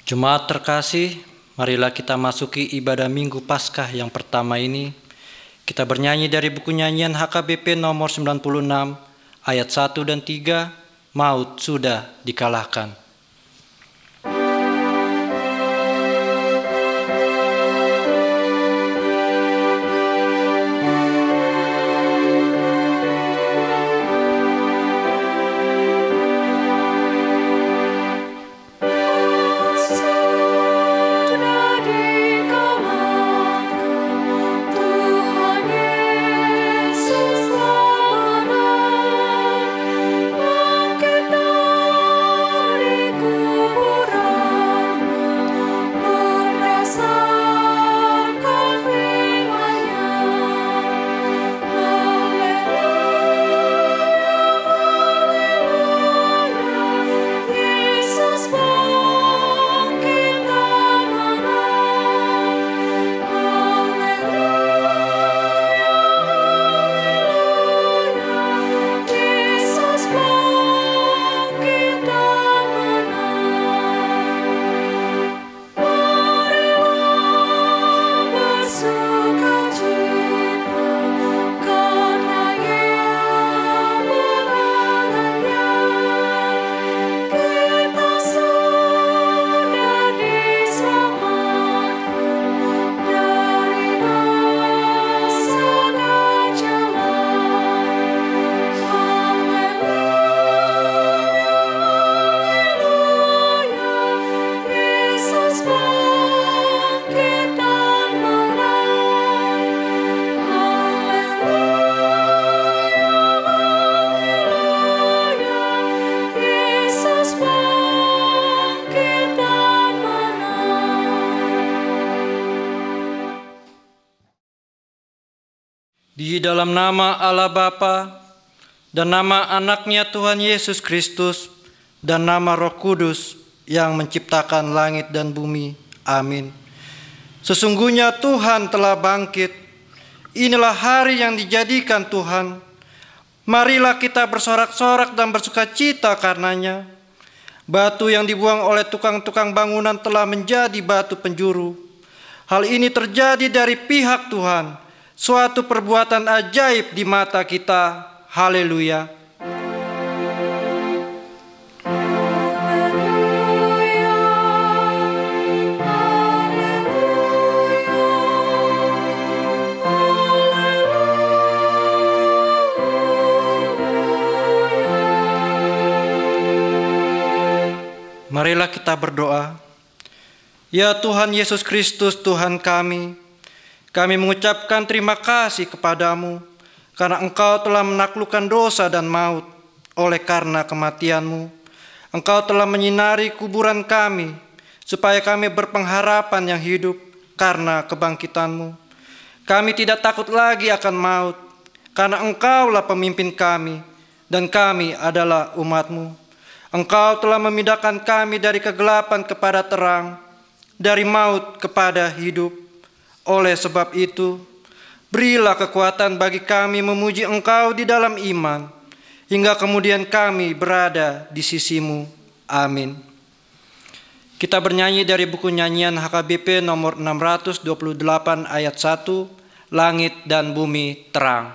Jemaat terkasih, marilah kita masuki ibadah Minggu Paskah yang pertama ini. Kita bernyanyi dari buku nyanyian HKBP nomor 96, ayat 1 dan 3, Maut Sudah Dikalahkan. Di dalam nama Allah Bapa dan nama anaknya Tuhan Yesus Kristus dan nama Roh Kudus yang menciptakan langit dan bumi. Amin. Sesungguhnya Tuhan telah bangkit. Inilah hari yang dijadikan Tuhan. Marilah kita bersorak-sorak dan bersukacita karenanya. Batu yang dibuang oleh tukang-tukang bangunan telah menjadi batu penjuru. Hal ini terjadi dari pihak Tuhan. Suatu perbuatan ajaib di mata kita. Haleluya. Marilah kita berdoa. Ya Tuhan Yesus Kristus, Tuhan kami mengucapkan terima kasih kepadamu karena Engkau telah menaklukkan dosa dan maut oleh karena kematian-Mu. Engkau telah menyinari kuburan kami supaya kami berpengharapan yang hidup karena kebangkitan-Mu. Kami tidak takut lagi akan maut karena Engkaulah pemimpin kami dan kami adalah umat-Mu. Engkau telah memindahkan kami dari kegelapan kepada terang, dari maut kepada hidup. Oleh sebab itu, berilah kekuatan bagi kami memuji Engkau di dalam iman, hingga kemudian kami berada di sisi-Mu. Amin. Kita bernyanyi dari buku nyanyian HKBP nomor 628 ayat 1, Langit dan Bumi Terang.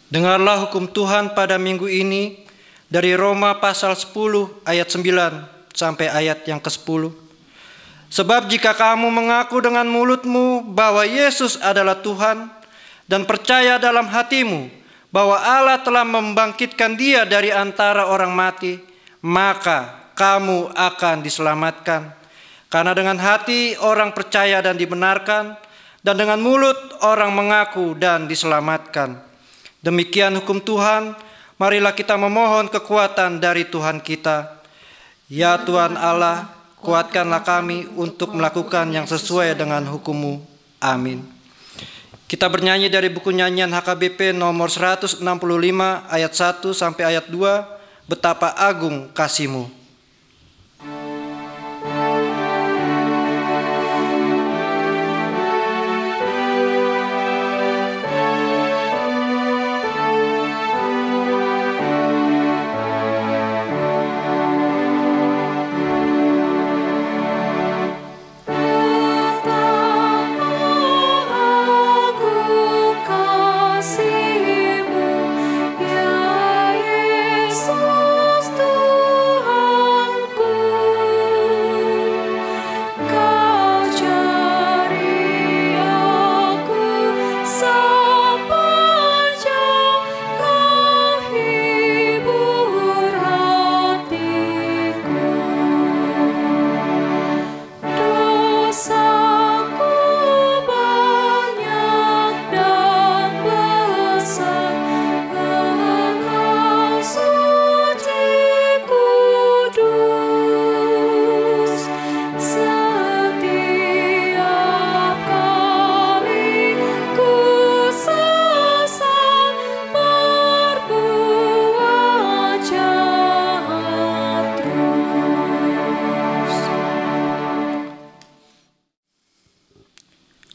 Dengarlah hukum Tuhan pada minggu ini dari Roma pasal 10 ayat 9 sampai ayat yang ke-10. Sebab jika kamu mengaku dengan mulutmu bahwa Yesus adalah Tuhan dan percaya dalam hatimu bahwa Allah telah membangkitkan Dia dari antara orang mati, maka kamu akan diselamatkan. Karena dengan hati orang percaya dan dibenarkan, dan dengan mulut orang mengaku dan diselamatkan. Demikian hukum Tuhan, marilah kita memohon kekuatan dari Tuhan kita. Ya Tuhan Allah, kuatkanlah kami untuk melakukan yang sesuai dengan hukum-Mu. Amin. Kita bernyanyi dari buku nyanyian HKBP nomor 165 ayat 1 sampai ayat 2, Betapa Agung Kasih-Mu.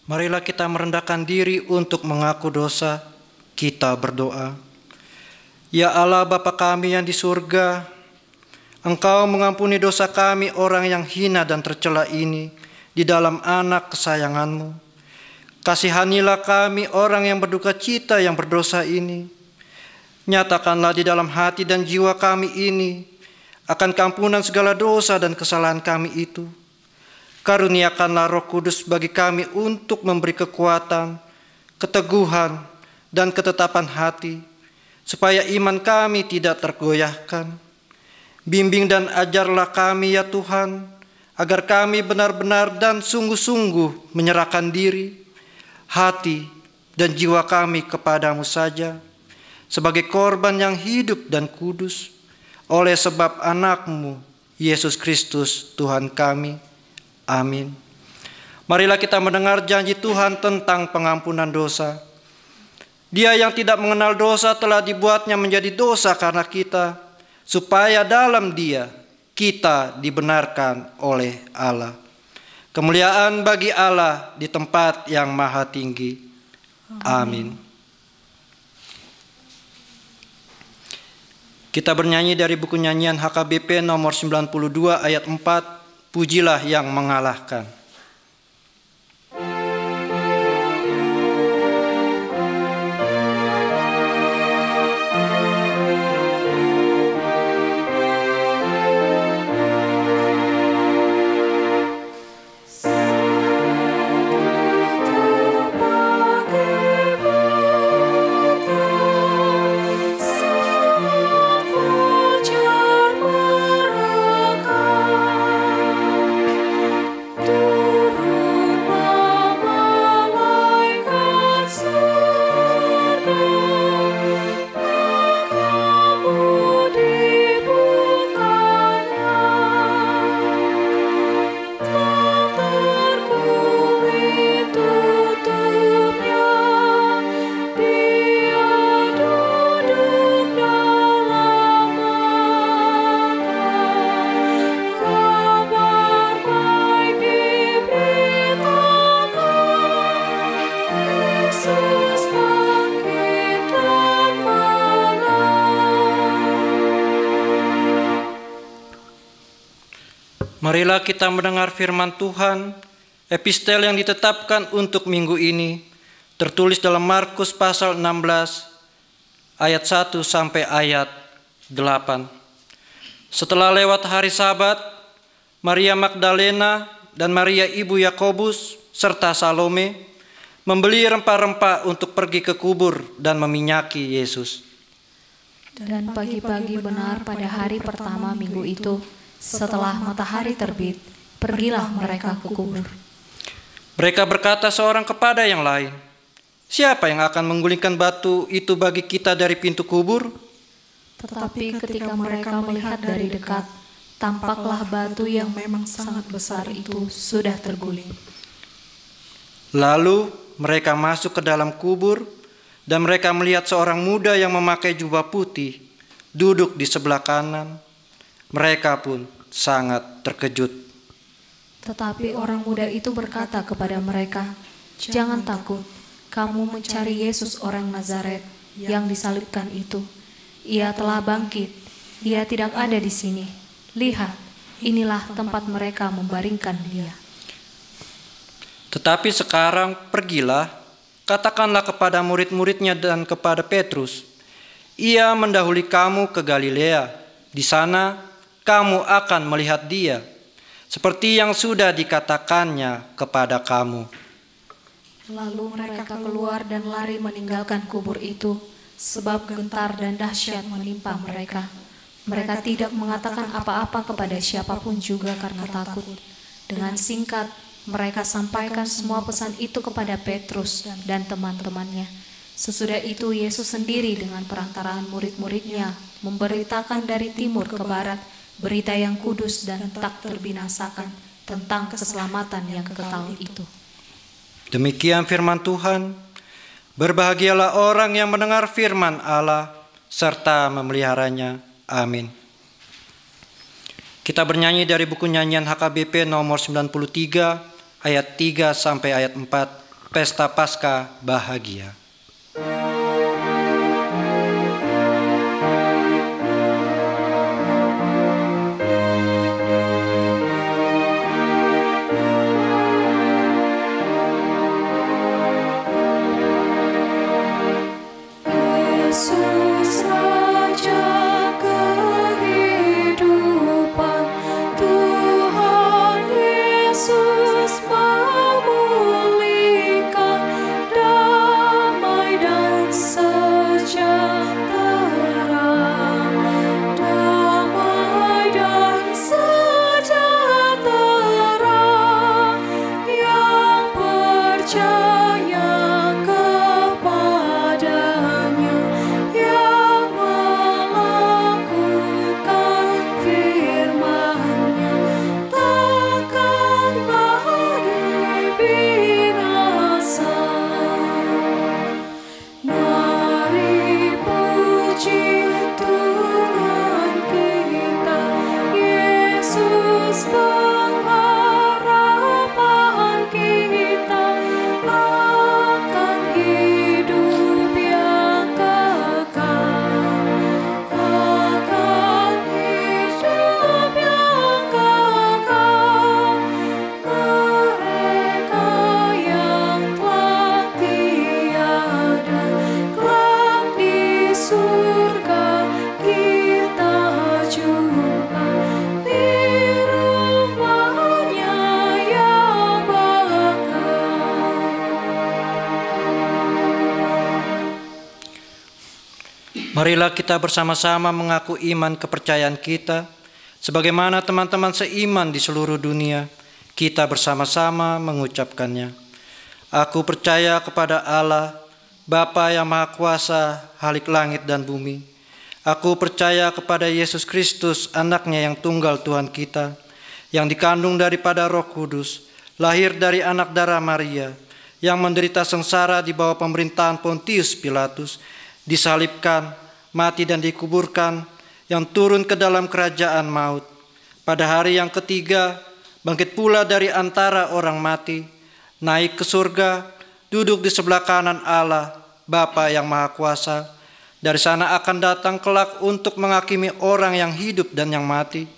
Marilah kita merendahkan diri untuk mengaku dosa. Kita berdoa. Ya Allah Bapa kami yang di surga, Engkau mengampuni dosa kami orang yang hina dan tercela ini di dalam anak kesayangan-Mu. Kasihanilah kami orang yang berduka cita yang berdosa ini. Nyatakanlah di dalam hati dan jiwa kami ini akan keampunan segala dosa dan kesalahan kami itu. Karuniakanlah Roh Kudus bagi kami untuk memberi kekuatan, keteguhan, dan ketetapan hati, supaya iman kami tidak tergoyahkan. Bimbing dan ajarlah kami ya Tuhan, agar kami benar-benar dan sungguh-sungguh menyerahkan diri, hati, dan jiwa kami kepadamu saja, sebagai korban yang hidup dan kudus, oleh sebab anak-Mu, Yesus Kristus Tuhan kami. Amin. Marilah kita mendengar janji Tuhan tentang pengampunan dosa. Dia yang tidak mengenal dosa telah dibuatnya menjadi dosa karena kita, supaya dalam Dia kita dibenarkan oleh Allah. Kemuliaan bagi Allah di tempat yang maha tinggi. Amin. Kita bernyanyi dari buku nyanyian HKBP nomor 92 ayat 4, Pujilah yang mengalahkan. Marilah kita mendengar firman Tuhan, epistel yang ditetapkan untuk minggu ini, tertulis dalam Markus pasal 16, ayat 1 sampai ayat 8. Setelah lewat hari Sabat, Maria Magdalena, dan Maria ibu Yakobus serta Salome membeli rempah-rempah untuk pergi ke kubur dan meminyaki Yesus. Dan pagi-pagi benar pada hari pertama minggu itu, setelah matahari terbit, pergilah mereka ke kubur. Mereka berkata seorang kepada yang lain, "Siapa yang akan menggulingkan batu itu bagi kita dari pintu kubur?" Tetapi ketika mereka melihat dari dekat, tampaklah batu yang memang sangat besar itu sudah terguling. Lalu mereka masuk ke dalam kubur dan mereka melihat seorang muda yang memakai jubah putih duduk di sebelah kanan. Mereka pun sangat terkejut. Tetapi orang muda itu berkata kepada mereka, "Jangan takut, kamu mencari Yesus orang Nazaret yang disalibkan itu. Ia telah bangkit, ia tidak ada di sini. Lihat, inilah tempat mereka membaringkan dia." Tetapi sekarang pergilah, katakanlah kepada murid-muridnya dan kepada Petrus, ia mendahului kamu ke Galilea. Di sana kamu akan melihat dia, seperti yang sudah dikatakannya kepada kamu. Lalu mereka keluar dan lari meninggalkan kubur itu, sebab gentar dan dahsyat menimpa mereka. Mereka tidak mengatakan apa-apa kepada siapapun juga karena takut. Dengan singkat, mereka sampaikan semua pesan itu kepada Petrus dan teman-temannya. Sesudah itu Yesus sendiri dengan perantaraan murid-muridnya memberitakan dari timur ke barat berita yang kudus dan tak terbinasakan tentang keselamatan yang kekal itu. Demikian firman Tuhan. Berbahagialah orang yang mendengar firman Allah serta memeliharanya. Amin. Kita bernyanyi dari buku nyanyian HKBP nomor 93 ayat 3 sampai ayat 4, Pesta Paskah Bahagia. Marilah kita bersama-sama mengaku iman kepercayaan kita, sebagaimana teman-teman seiman di seluruh dunia, kita bersama-sama mengucapkannya. Aku percaya kepada Allah, Bapa yang Maha Kuasa, Khalik langit dan bumi. Aku percaya kepada Yesus Kristus, anaknya yang tunggal Tuhan kita, yang dikandung daripada Roh Kudus, lahir dari anak darah Maria, yang menderita sengsara di bawah pemerintahan Pontius Pilatus, disalibkan, mati dan dikuburkan, yang turun ke dalam kerajaan maut. Pada hari yang ketiga, bangkit pula dari antara orang mati, naik ke surga, duduk di sebelah kanan Allah, Bapa yang Maha Kuasa. Dari sana akan datang kelak untuk menghakimi orang yang hidup dan yang mati.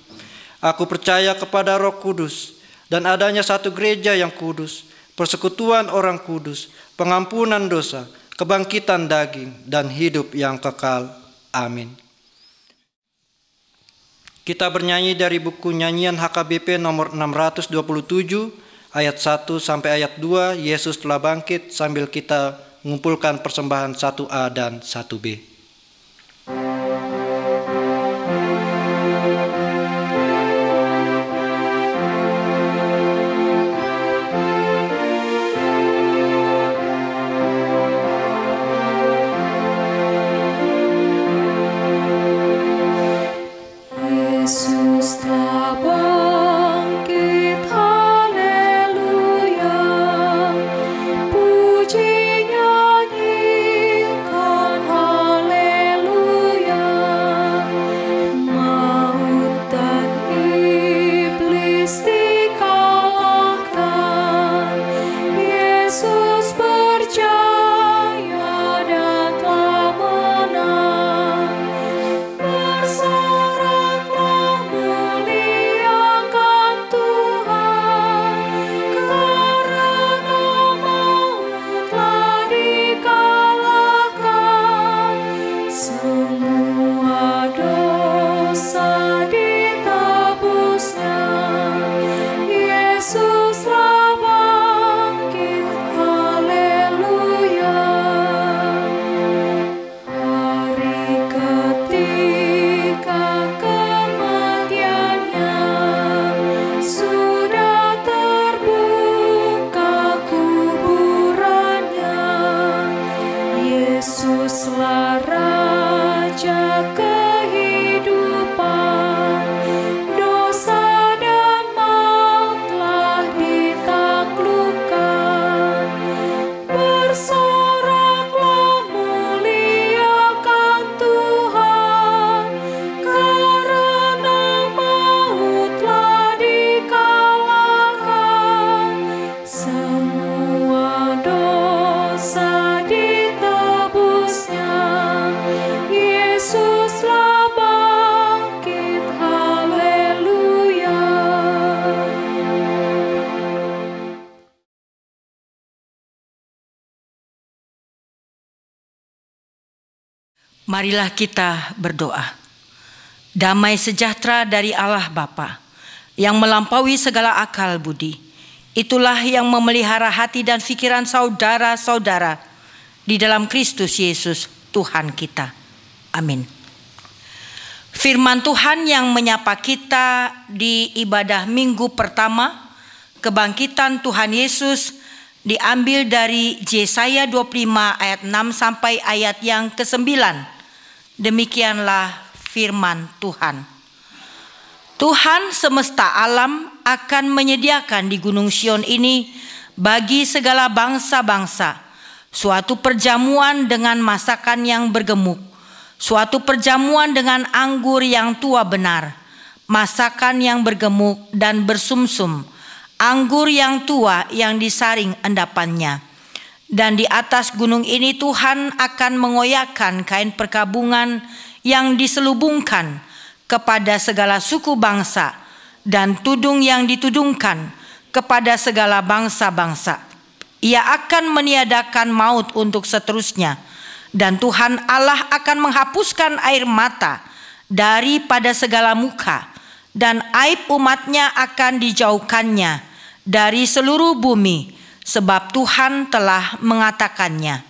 Aku percaya kepada Roh Kudus dan adanya satu gereja yang kudus, persekutuan orang kudus, pengampunan dosa, kebangkitan daging, dan hidup yang kekal. Amin. Kita bernyanyi dari buku nyanyian HKBP nomor 627 ayat 1 sampai ayat 2, Yesus telah bangkit, sambil kita mengumpulkan persembahan 1A dan 1B. Marilah kita berdoa. Damai sejahtera dari Allah Bapa yang melampaui segala akal budi, itulah yang memelihara hati dan pikiran saudara-saudara di dalam Kristus Yesus Tuhan kita. Amin. Firman Tuhan yang menyapa kita di ibadah minggu pertama kebangkitan Tuhan Yesus diambil dari Yesaya 25 ayat 6 sampai ayat yang ke-9. Demikianlah firman Tuhan. Tuhan semesta alam akan menyediakan di Gunung Sion ini bagi segala bangsa-bangsa suatu perjamuan dengan masakan yang bergemuk, suatu perjamuan dengan anggur yang tua benar, masakan yang bergemuk dan bersumsum, anggur yang tua yang disaring endapannya. Dan di atas gunung ini Tuhan akan mengoyakkan kain perkabungan yang diselubungkan kepada segala suku bangsa, dan tudung yang ditudungkan kepada segala bangsa-bangsa. Ia akan meniadakan maut untuk seterusnya, dan Tuhan Allah akan menghapuskan air mata daripada segala muka, dan aib umatnya akan dijauhkannya dari seluruh bumi, sebab Tuhan telah mengatakannya.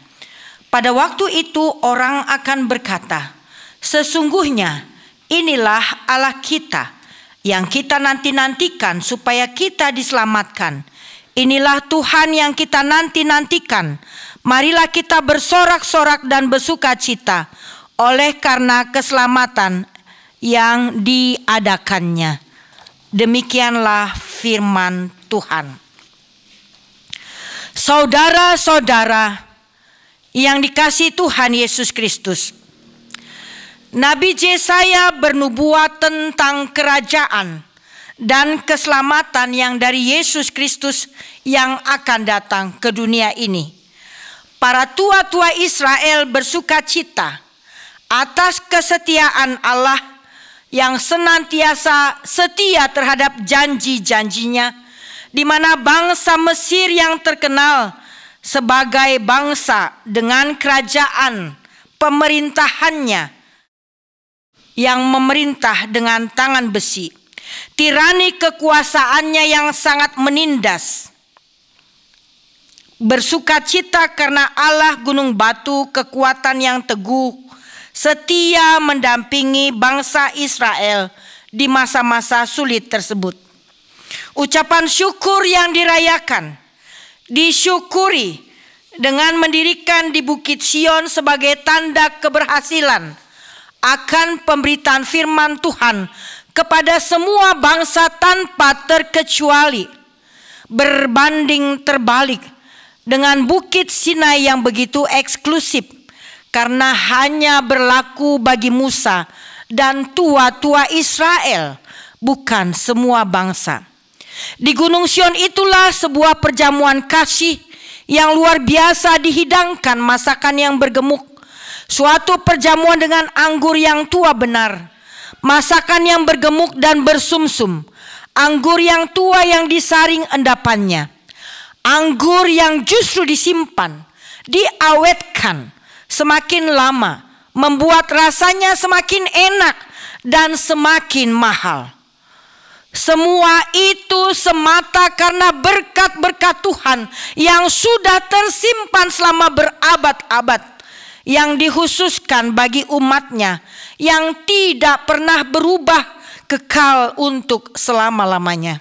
Pada waktu itu orang akan berkata, sesungguhnya inilah Allah kita yang kita nanti-nantikan supaya kita diselamatkan. Inilah Tuhan yang kita nanti-nantikan. Marilah kita bersorak-sorak dan bersukacita oleh karena keselamatan yang diadakannya. Demikianlah firman Tuhan. Saudara-saudara yang dikasihi Tuhan Yesus Kristus, Nabi Yesaya bernubuat tentang kerajaan dan keselamatan yang dari Yesus Kristus yang akan datang ke dunia ini. Para tua-tua Israel bersukacita atas kesetiaan Allah yang senantiasa setia terhadap janji-janjinya, di mana bangsa Mesir yang terkenal sebagai bangsa dengan kerajaan pemerintahannya yang memerintah dengan tangan besi. Tirani kekuasaannya yang sangat menindas. Bersukacita karena Allah gunung batu, kekuatan yang teguh, setia mendampingi bangsa Israel di masa-masa sulit tersebut. Ucapan syukur yang dirayakan, disyukuri dengan mendirikan di Bukit Sion sebagai tanda keberhasilan akan pemberitaan firman Tuhan kepada semua bangsa tanpa terkecuali, berbanding terbalik dengan Bukit Sinai yang begitu eksklusif karena hanya berlaku bagi Musa dan tua-tua Israel, bukan semua bangsa. Di Gunung Sion itulah sebuah perjamuan kasih yang luar biasa dihidangkan masakan yang bergemuk, suatu perjamuan dengan anggur yang tua benar, masakan yang bergemuk dan bersumsum, anggur yang tua yang disaring endapannya, anggur yang justru disimpan, diawetkan semakin lama, membuat rasanya semakin enak dan semakin mahal. Semua itu semata karena berkat-berkat Tuhan yang sudah tersimpan selama berabad-abad, yang dikhususkan bagi umatnya, yang tidak pernah berubah, kekal untuk selama-lamanya.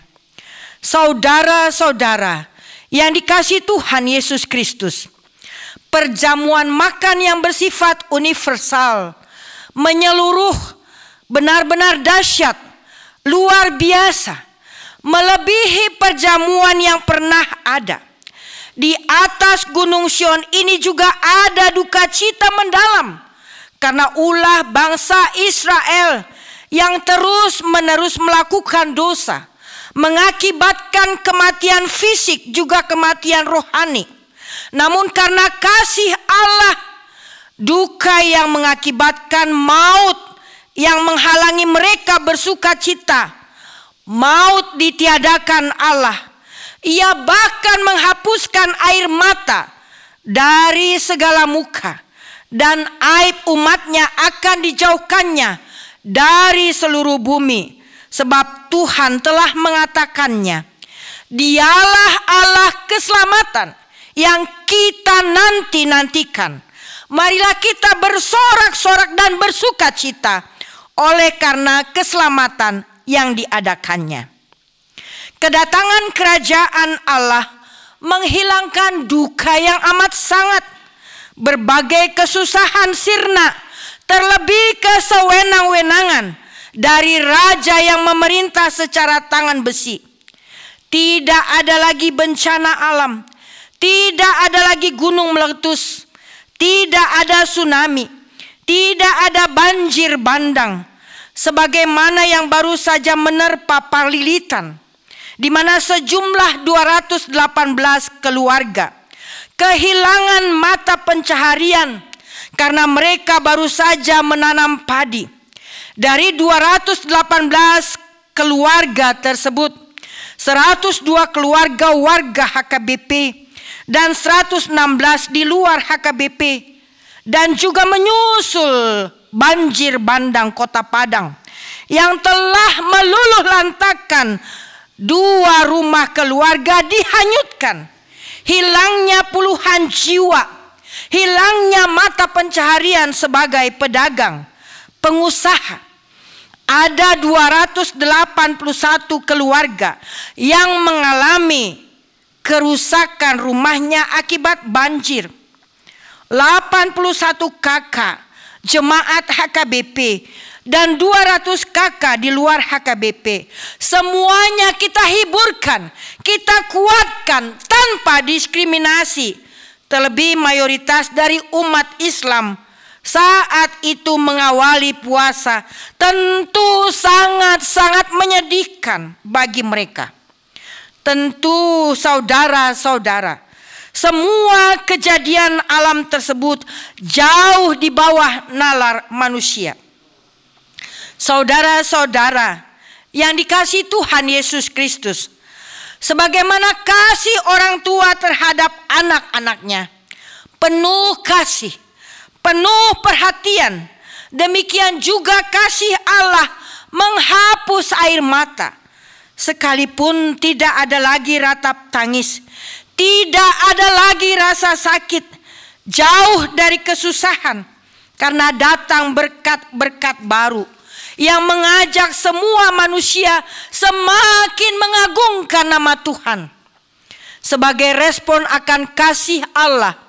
Saudara-saudara yang dikasihi Tuhan Yesus Kristus, perjamuan makan yang bersifat universal, menyeluruh, benar-benar dahsyat, luar biasa, melebihi perjamuan yang pernah ada. Di atas Gunung Sion ini juga ada duka cita mendalam karena ulah bangsa Israel yang terus-menerus melakukan dosa, mengakibatkan kematian fisik juga kematian rohani. Namun karena kasih Allah, duka yang mengakibatkan maut yang menghalangi mereka bersuka cita, maut ditiadakan Allah. Ia bahkan menghapuskan air mata dari segala muka, dan aib umatnya akan dijauhkannya dari seluruh bumi, sebab Tuhan telah mengatakannya, Dialah Allah keselamatan yang kita nanti-nantikan. Marilah kita bersorak-sorak dan bersuka cita oleh karena keselamatan yang diadakannya. Kedatangan kerajaan Allah menghilangkan duka yang amat sangat. Berbagai kesusahan sirna, terlebih kesewenang-wenangan dari raja yang memerintah secara tangan besi. Tidak ada lagi bencana alam, tidak ada lagi gunung meletus, tidak ada tsunami, tidak ada banjir bandang, sebagaimana yang baru saja menerpa Parlilitan, di mana sejumlah 218 keluarga kehilangan mata pencaharian karena mereka baru saja menanam padi. Dari 218 keluarga tersebut, 102 keluarga warga HKBP dan 116 di luar HKBP, dan juga menyusul banjir bandang Kota Padang yang telah meluluh lantakkan 2 rumah keluarga dihanyutkan. Hilangnya puluhan jiwa, hilangnya mata pencaharian sebagai pedagang, pengusaha. Ada 281 keluarga yang mengalami kerusakan rumahnya akibat banjir. 81 kakak jemaat HKBP dan 200 kakak di luar HKBP. Semuanya kita hiburkan, kita kuatkan tanpa diskriminasi. Terlebih mayoritas dari umat Islam saat itu mengawali puasa, tentu sangat-sangat menyedihkan bagi mereka. Tentu saudara-saudara, semua kejadian alam tersebut jauh di bawah nalar manusia. Saudara-saudara yang dikasihi Tuhan Yesus Kristus, sebagaimana kasih orang tua terhadap anak-anaknya, penuh kasih, penuh perhatian, demikian juga kasih Allah menghapus air mata. Sekalipun tidak ada lagi ratap tangis, tidak ada lagi rasa sakit, jauh dari kesusahan, karena datang berkat-berkat baru yang mengajak semua manusia semakin mengagungkan nama Tuhan. Sebagai respon akan kasih Allah,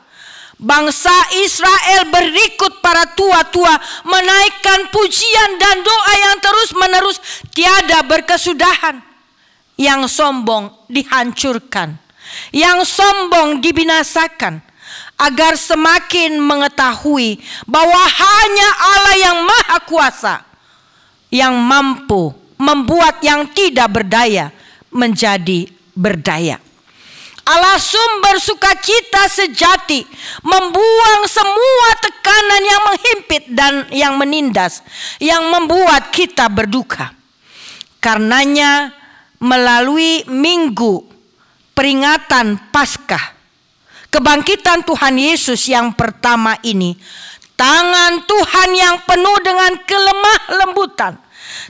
bangsa Israel berikut para tua-tua menaikkan pujian dan doa yang terus-menerus tiada berkesudahan. Yang sombong dihancurkan, yang sombong dibinasakan, agar semakin mengetahui bahwa hanya Allah yang Maha Kuasa yang mampu membuat yang tidak berdaya menjadi berdaya. Allah sumber sukacita sejati membuang semua tekanan yang menghimpit dan yang menindas, yang membuat kita berduka. Karenanya melalui minggu peringatan Paskah, kebangkitan Tuhan Yesus yang pertama ini, tangan Tuhan yang penuh dengan kelemah lembutan,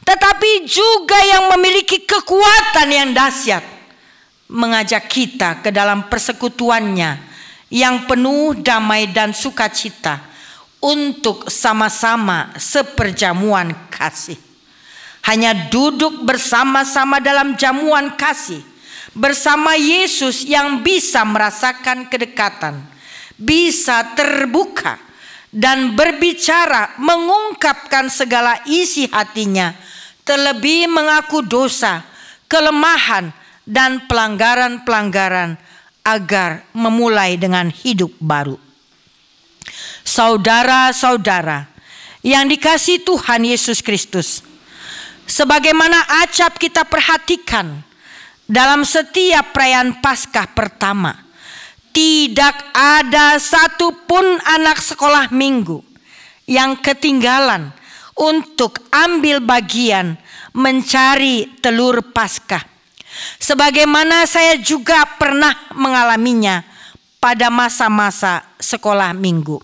tetapi juga yang memiliki kekuatan yang dahsyat, mengajak kita ke dalam persekutuannya yang penuh damai dan sukacita untuk sama-sama seperjamuan kasih. Hanya duduk bersama-sama dalam jamuan kasih bersama Yesus yang bisa merasakan kedekatan, bisa terbuka dan berbicara, mengungkapkan segala isi hatinya, terlebih mengaku dosa, kelemahan, dan pelanggaran-pelanggaran agar memulai dengan hidup baru. Saudara-saudara yang dikasihi Tuhan Yesus Kristus, sebagaimana acap kita perhatikan dalam setiap perayaan Paskah pertama, tidak ada satupun anak sekolah minggu yang ketinggalan untuk ambil bagian mencari telur Paskah. Sebagaimana saya juga pernah mengalaminya pada masa-masa sekolah minggu.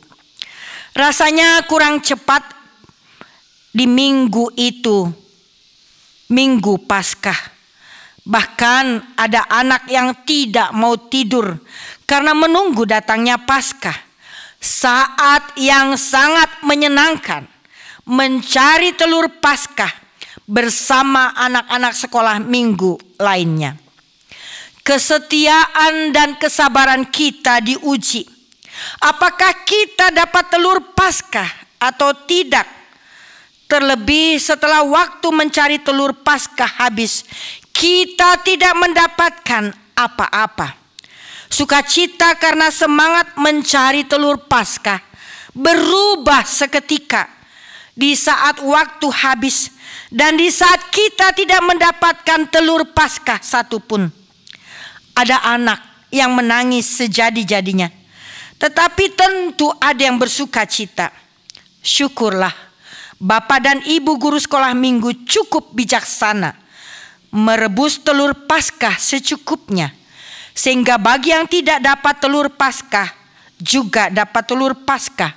Rasanya kurang cepat di minggu itu, Minggu Paskah. Bahkan ada anak yang tidak mau tidur karena menunggu datangnya Paskah. Saat yang sangat menyenangkan mencari telur Paskah bersama anak-anak sekolah minggu lainnya. Kesetiaan dan kesabaran kita diuji. Apakah kita dapat telur Paskah atau tidak? Terlebih setelah waktu mencari telur Paskah habis, kita tidak mendapatkan apa-apa. Sukacita karena semangat mencari telur Paskah berubah seketika di saat waktu habis dan di saat kita tidak mendapatkan telur Paskah satupun. Ada anak yang menangis sejadi-jadinya, tetapi tentu ada yang bersukacita. Syukurlah Bapak dan Ibu guru sekolah minggu cukup bijaksana merebus telur Paskah secukupnya, sehingga bagi yang tidak dapat telur Paskah juga dapat telur Paskah,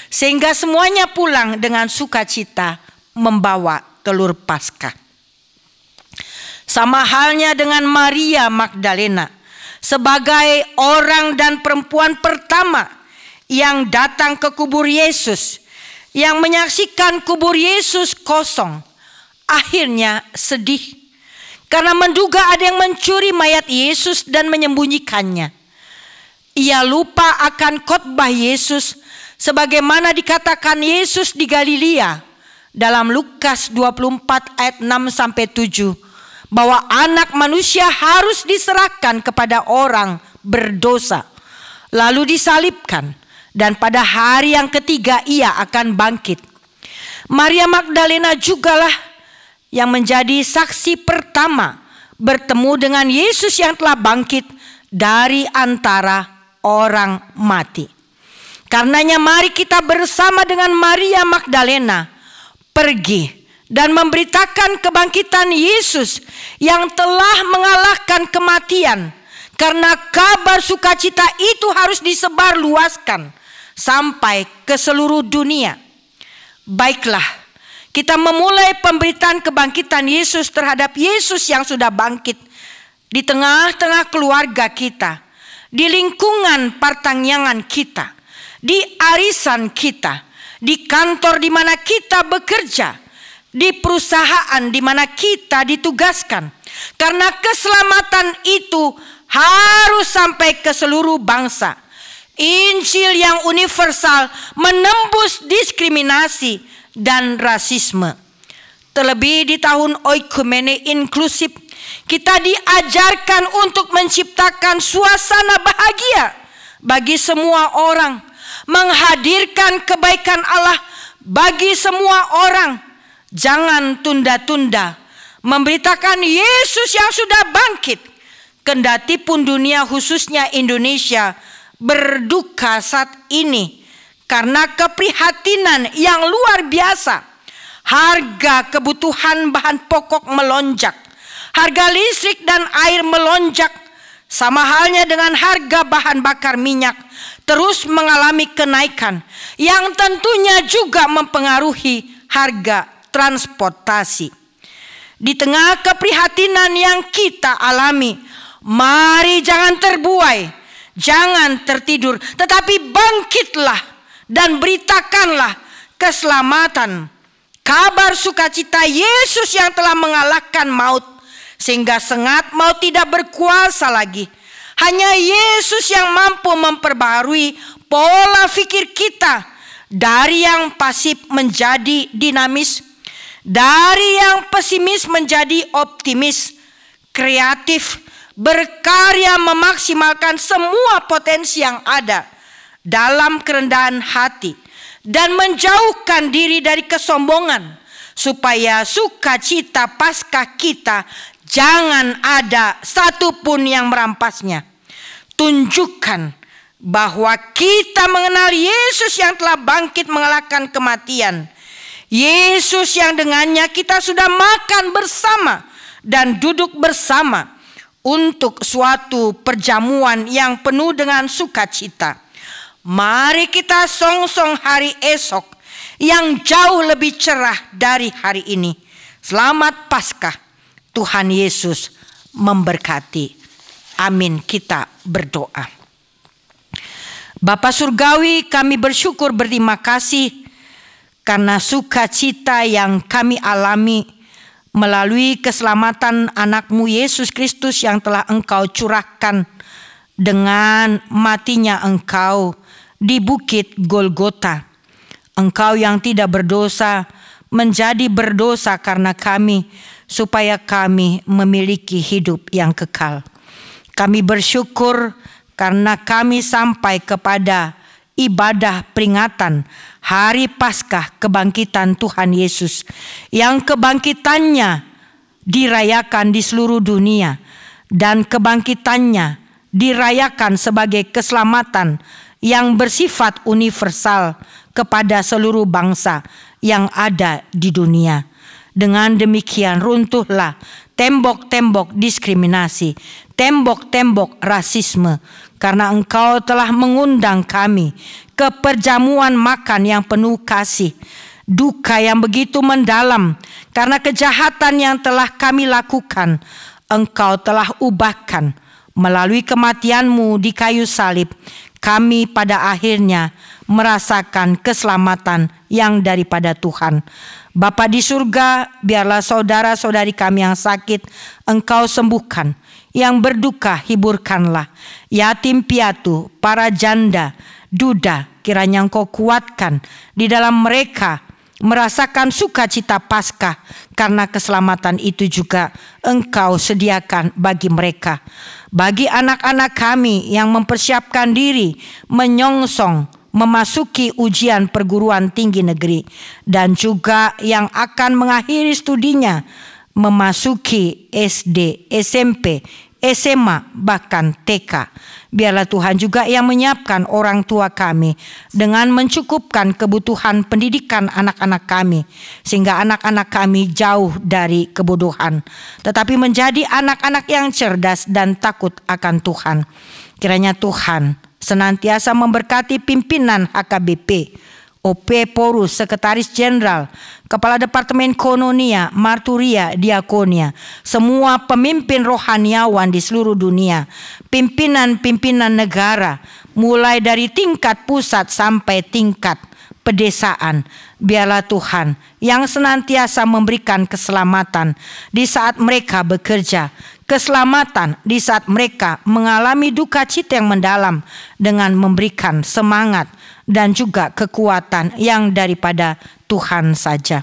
sehingga semuanya pulang dengan sukacita membawa telur Paskah. Sama halnya dengan Maria Magdalena sebagai orang dan perempuan pertama yang datang ke kubur Yesus, yang menyaksikan kubur Yesus kosong. Akhirnya sedih karena menduga ada yang mencuri mayat Yesus dan menyembunyikannya. Ia lupa akan khotbah Yesus sebagaimana dikatakan Yesus di Galilea dalam Lukas 24 ayat 6-7, bahwa anak manusia harus diserahkan kepada orang berdosa, lalu disalibkan, dan pada hari yang ketiga ia akan bangkit. Maria Magdalena jugalah yang menjadi saksi pertama bertemu dengan Yesus yang telah bangkit dari antara orang mati. Karenanya mari kita bersama dengan Maria Magdalena pergi dan memberitakan kebangkitan Yesus yang telah mengalahkan kematian. Karena kabar sukacita itu harus disebarluaskan sampai ke seluruh dunia. Baiklah, kita memulai pemberitaan kebangkitan Yesus terhadap Yesus yang sudah bangkit di tengah-tengah keluarga kita, di lingkungan pertangyangan kita, di arisan kita, di kantor di mana kita bekerja, di perusahaan di mana kita ditugaskan. Karena keselamatan itu harus sampai ke seluruh bangsa. Injil yang universal menembus diskriminasi dan rasisme. Terlebih di tahun oikumene inklusif, kita diajarkan untuk menciptakan suasana bahagia bagi semua orang, menghadirkan kebaikan Allah bagi semua orang. Jangan tunda-tunda memberitakan Yesus yang sudah bangkit. Kendati pun dunia, khususnya Indonesia, berduka saat ini karena keprihatinan yang luar biasa. Harga kebutuhan bahan pokok melonjak, harga listrik dan air melonjak, sama halnya dengan harga bahan bakar minyak terus mengalami kenaikan yang tentunya juga mempengaruhi harga transportasi. Di tengah keprihatinan yang kita alami, mari jangan terbuai, jangan tertidur, tetapi bangkitlah dan beritakanlah keselamatan, kabar sukacita Yesus yang telah mengalahkan maut, sehingga sengat maut tidak berkuasa lagi. Hanya Yesus yang mampu memperbaharui pola pikir kita dari yang pasif menjadi dinamis, dari yang pesimis menjadi optimis, kreatif, berkarya memaksimalkan semua potensi yang ada dalam kerendahan hati, dan menjauhkan diri dari kesombongan, supaya sukacita Paskah kita jangan ada satupun yang merampasnya. Tunjukkan bahwa kita mengenal Yesus yang telah bangkit mengalahkan kematian. Yesus yang dengannya kita sudah makan bersama dan duduk bersama untuk suatu perjamuan yang penuh dengan sukacita. Mari kita songsong hari esok yang jauh lebih cerah dari hari ini. Selamat Paskah. Tuhan Yesus memberkati. Amin. Kita berdoa. Bapa Surgawi, kami bersyukur berterima kasih karena sukacita yang kami alami melalui keselamatan anak-Mu Yesus Kristus yang telah Engkau curahkan dengan matinya Engkau di bukit Golgota. Engkau yang tidak berdosa menjadi berdosa karena kami, supaya kami memiliki hidup yang kekal. Kami bersyukur karena kami sampai kepada ibadah peringatan Hari Paskah kebangkitan Tuhan Yesus, yang kebangkitannya dirayakan di seluruh dunia dan kebangkitannya dirayakan sebagai keselamatan yang bersifat universal kepada seluruh bangsa yang ada di dunia. Dengan demikian runtuhlah tembok-tembok diskriminasi, tembok-tembok rasisme, karena Engkau telah mengundang kami ke perjamuan makan yang penuh kasih. Duka yang begitu mendalam karena kejahatan yang telah kami lakukan, Engkau telah ubahkan melalui kematian-Mu di kayu salib. Kami pada akhirnya merasakan keselamatan yang daripada Tuhan. Bapa di surga, biarlah saudara-saudari kami yang sakit Engkau sembuhkan, yang berduka hiburkanlah, yatim piatu, para janda, duda, kiranya Engkau kuatkan di dalam mereka merasakan sukacita Paskah, karena keselamatan itu juga Engkau sediakan bagi mereka. Bagi anak-anak kami yang mempersiapkan diri menyongsong memasuki ujian perguruan tinggi negeri, dan juga yang akan mengakhiri studinya memasuki SD, SMP, SMA, bahkan TK. Biarlah Tuhan juga yang menyiapkan orang tua kami dengan mencukupkan kebutuhan pendidikan anak-anak kami, sehingga anak-anak kami jauh dari kebodohan, tetapi menjadi anak-anak yang cerdas dan takut akan Tuhan. Kiranya Tuhan senantiasa memberkati pimpinan HKBP OP Porus, Sekretaris Jenderal, Kepala Departemen Kononia, Marturia, Diakonia, semua pemimpin rohaniawan di seluruh dunia, pimpinan-pimpinan negara, mulai dari tingkat pusat sampai tingkat pedesaan. Biarlah Tuhan yang senantiasa memberikan keselamatan di saat mereka bekerja, keselamatan di saat mereka mengalami duka cita yang mendalam, dengan memberikan semangat dan juga kekuatan yang daripada Tuhan saja.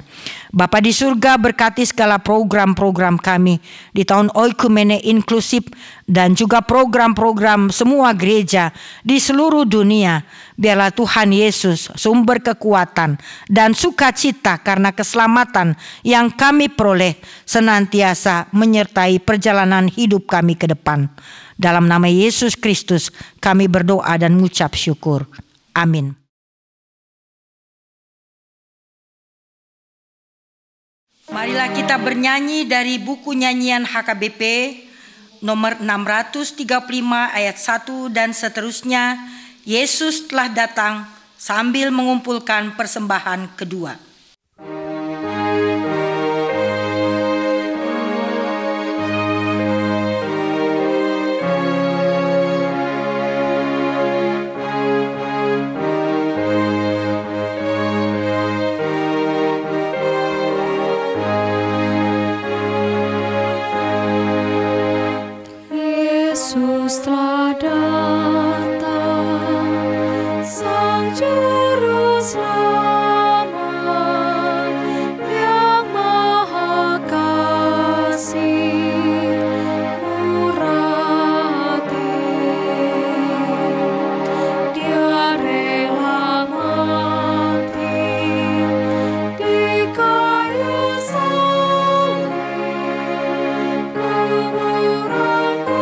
Bapa di surga, berkati segala program-program kami di tahun Oikumene Inklusif dan juga program-program semua gereja di seluruh dunia. Biarlah Tuhan Yesus sumber kekuatan dan sukacita karena keselamatan yang kami peroleh senantiasa menyertai perjalanan hidup kami ke depan. Dalam nama Yesus Kristus kami berdoa dan mengucap syukur. Amin. Marilah kita bernyanyi dari buku nyanyian HKBP nomor 635 ayat 1 dan seterusnya, Yesus telah datang, sambil mengumpulkan persembahan kedua. Telah datang Sang Juru Selamat yang Maha Kasih, murah hati. Dia rela mati di kayu salib, kuburanku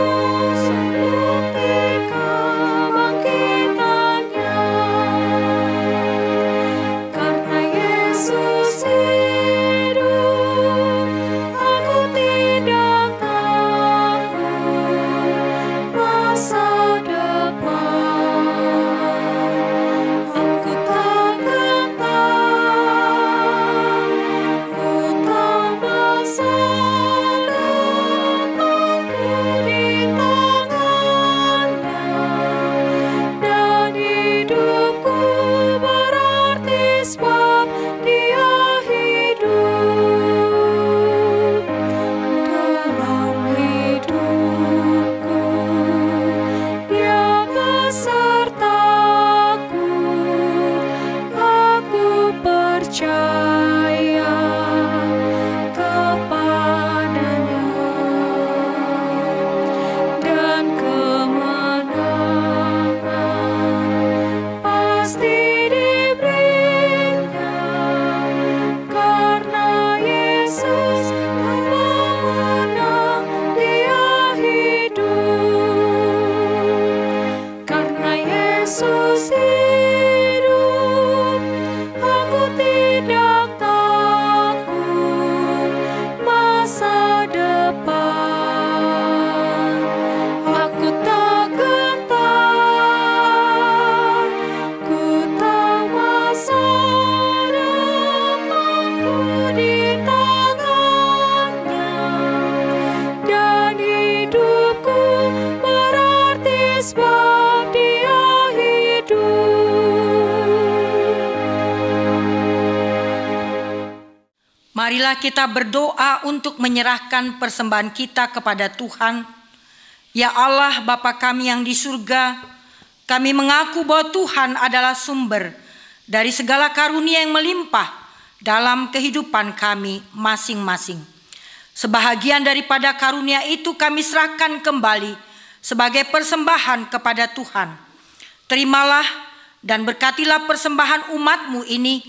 Marilah kita berdoa untuk menyerahkan persembahan kita kepada Tuhan. Ya Allah, Bapa kami yang di surga, kami mengaku bahwa Tuhan adalah sumber dari segala karunia yang melimpah dalam kehidupan kami masing-masing. Sebahagian daripada karunia itu kami serahkan kembali sebagai persembahan kepada Tuhan. Terimalah dan berkatilah persembahan umat-Mu ini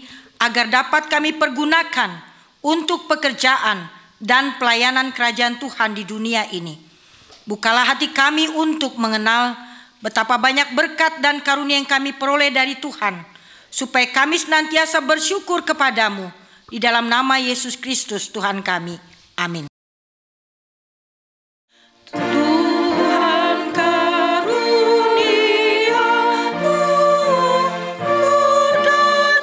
agar dapat kami pergunakan untuk pekerjaan dan pelayanan kerajaan Tuhan di dunia ini. Bukalah hati kami untuk mengenal betapa banyak berkat dan karunia yang kami peroleh dari Tuhan, supaya kami senantiasa bersyukur kepadamu. Di dalam nama Yesus Kristus Tuhan kami. Amin. Tuhan karuniamu, dan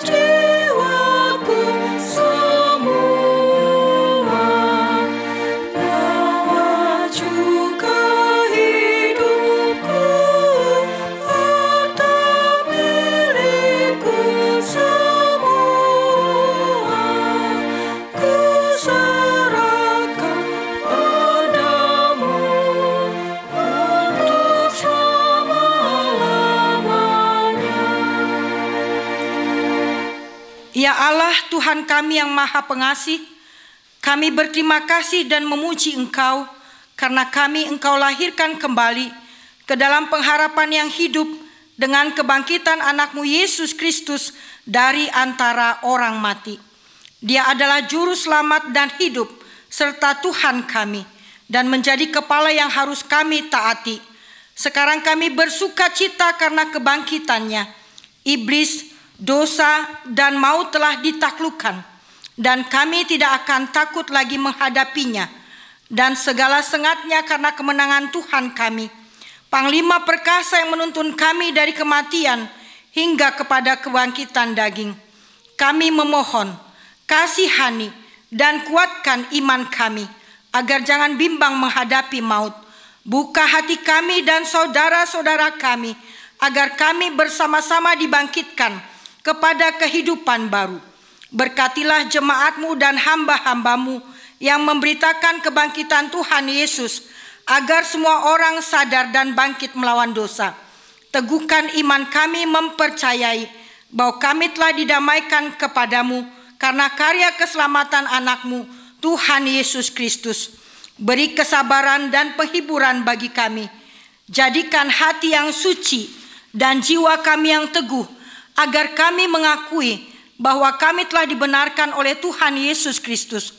Ya Allah Tuhan kami yang Maha Pengasih, kami berterima kasih dan memuji Engkau karena kami Engkau lahirkan kembali ke dalam pengharapan yang hidup dengan kebangkitan anak-Mu Yesus Kristus dari antara orang mati. Dia adalah juru selamat dan hidup serta Tuhan kami dan menjadi kepala yang harus kami taati. Sekarang kami bersuka cita karena kebangkitannya. Iblis, dosa, dan maut telah ditaklukkan, dan kami tidak akan takut lagi menghadapinya, dan segala sengatnya karena kemenangan Tuhan kami, Panglima perkasa yang menuntun kami dari kematian hingga kepada kebangkitan daging. Kami memohon, kasihani dan kuatkan iman kami, agar jangan bimbang menghadapi maut. Buka hati kami dan saudara-saudara kami, agar kami bersama-sama dibangkitkan kepada kehidupan baru. Berkatilah jemaat-Mu dan hamba-hamba-Mu yang memberitakan kebangkitan Tuhan Yesus, agar semua orang sadar dan bangkit melawan dosa. Teguhkan iman kami mempercayai bahwa kami telah didamaikan kepadamu karena karya keselamatan anak-Mu, Tuhan Yesus Kristus. Beri kesabaran dan penghiburan bagi kami. Jadikan hati yang suci dan jiwa kami yang teguh, agar kami mengakui bahwa kami telah dibenarkan oleh Tuhan Yesus Kristus.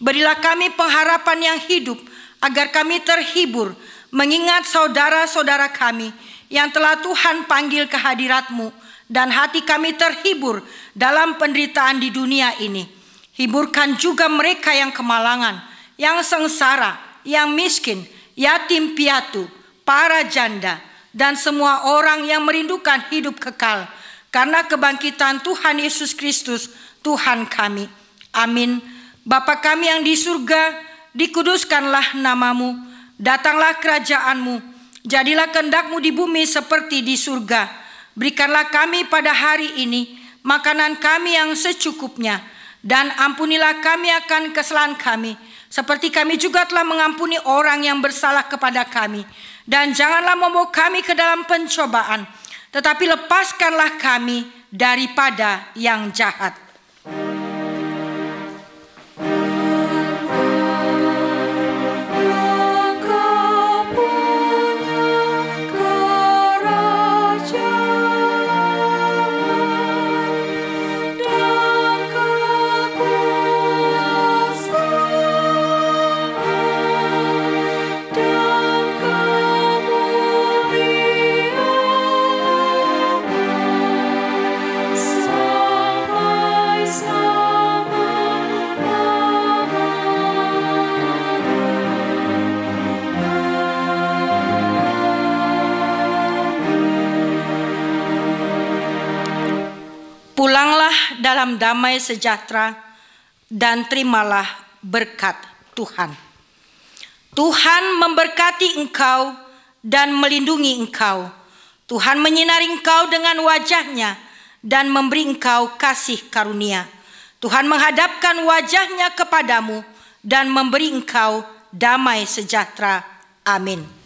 Berilah kami pengharapan yang hidup, agar kami terhibur mengingat saudara-saudara kami yang telah Tuhan panggil ke hadirat-Mu, dan hati kami terhibur dalam penderitaan di dunia ini. Hiburkan juga mereka yang kemalangan, yang sengsara, yang miskin, yatim piatu, para janda, dan semua orang yang merindukan hidup kekal karena kebangkitan Tuhan Yesus Kristus, Tuhan kami. Amin. Bapa kami yang di surga, dikuduskanlah nama-Mu, datanglah kerajaan-Mu, jadilah kehendak-Mu di bumi seperti di surga. Berikanlah kami pada hari ini makanan kami yang secukupnya, dan ampunilah kami akan kesalahan kami, seperti kami juga telah mengampuni orang yang bersalah kepada kami. Dan janganlah membawa kami ke dalam pencobaan, tetapi lepaskanlah kami daripada yang jahat. Pulanglah dalam damai sejahtera dan terimalah berkat Tuhan. Tuhan memberkati engkau dan melindungi engkau. Tuhan menyinari engkau dengan wajah-Nya dan memberi engkau kasih karunia. Tuhan menghadapkan wajah-Nya kepadamu dan memberi engkau damai sejahtera. Amin.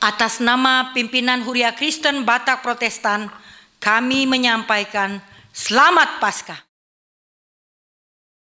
Atas nama pimpinan Huria Kristen Batak Protestan, kami menyampaikan Selamat Paskah.